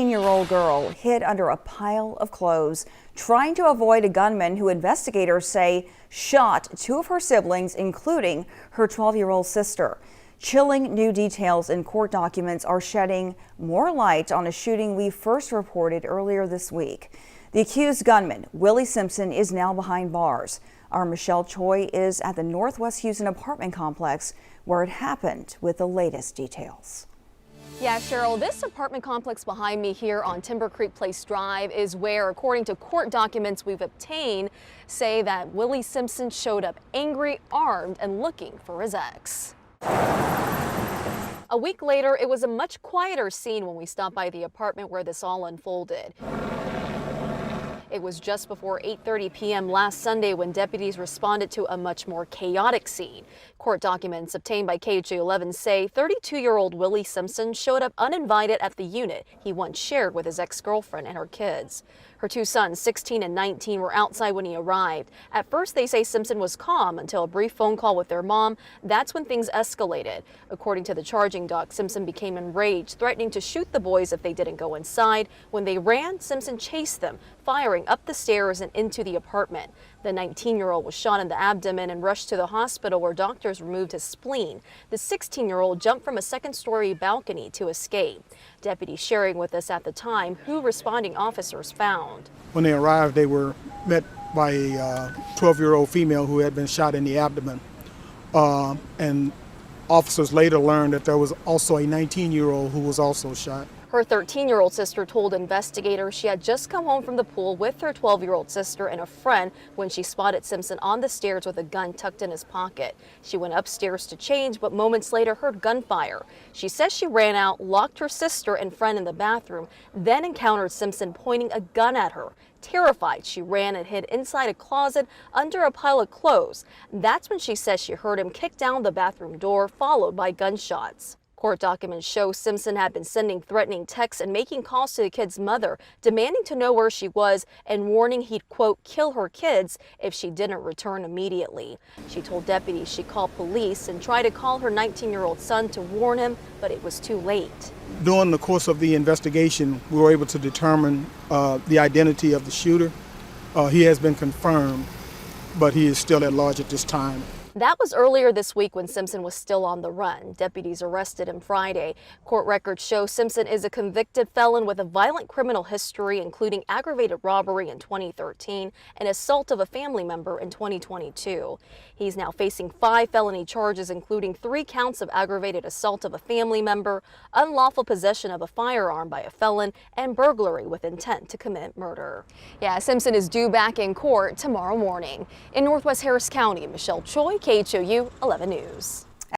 18-year-old girl hid under a pile of clothes, trying to avoid a gunman who investigators say shot two of her siblings, including her 12-year-old sister. Chilling new details in court documents are shedding more light on a shooting we first reported earlier this week. The accused gunman, Willie Simpson, is now behind bars. Our Michelle Choi is at the Northwest Houston apartment complex where it happened with the latest details. Yeah, Cheryl, this apartment complex behind me here on Timber Creek Place Drive is where, according to court documents we've obtained, say that Willie Simpson showed up angry, armed, and looking for his ex. A week later, it was a much quieter scene when we stopped by the apartment where this all unfolded. It was just before 8:30 p.m. last Sunday when deputies responded to a much more chaotic scene. Court documents obtained by KHJ11 say 32-year-old Willie Simpson showed up uninvited at the unit he once shared with his ex-girlfriend and her kids. Her two sons, 16 and 19, were outside when he arrived. At first, they say Simpson was calm until a brief phone call with their mom. That's when things escalated. According to the charging doc, Simpson became enraged, threatening to shoot the boys if they didn't go inside. When they ran, Simpson chased them, firing up the stairs and into the apartment. The 19-year-old was shot in the abdomen and rushed to the hospital where doctors removed his spleen. The 16-year-old jumped from a second-story balcony to escape. Deputies sharing with us at the time who responding officers found. When they arrived, they were met by a 12-year-old female who had been shot in the abdomen. And officers later learned that there was also a 19-year-old who was also shot. Her 13-year-old sister told investigators she had just come home from the pool with her 12-year-old sister and a friend when she spotted Simpson on the stairs with a gun tucked in his pocket. She went upstairs to change, but moments later heard gunfire. She says she ran out, locked her sister and friend in the bathroom, then encountered Simpson pointing a gun at her. Terrified, she ran and hid inside a closet under a pile of clothes. That's when she says she heard him kick down the bathroom door, followed by gunshots. Court documents show Simpson had been sending threatening texts and making calls to the kid's mother, demanding to know where she was and warning he'd, quote, kill her kids if she didn't return immediately. She told deputies she called police and tried to call her 19-year-old son to warn him, but it was too late. During the course of the investigation, we were able to determine the identity of the shooter. He has been confirmed, but he is still at large at this time. That was earlier this week when Simpson was still on the run. Deputies arrested him Friday. Court records show Simpson is a convicted felon with a violent criminal history, including aggravated robbery in 2013 and assault of a family member in 2022. He's now facing 5 felony charges, including 3 counts of aggravated assault of a family member, unlawful possession of a firearm by a felon, and burglary with intent to commit murder. Yeah, Simpson is due back in court tomorrow morning. In Northwest Harris County, Michelle Choi, KHOU 11 News.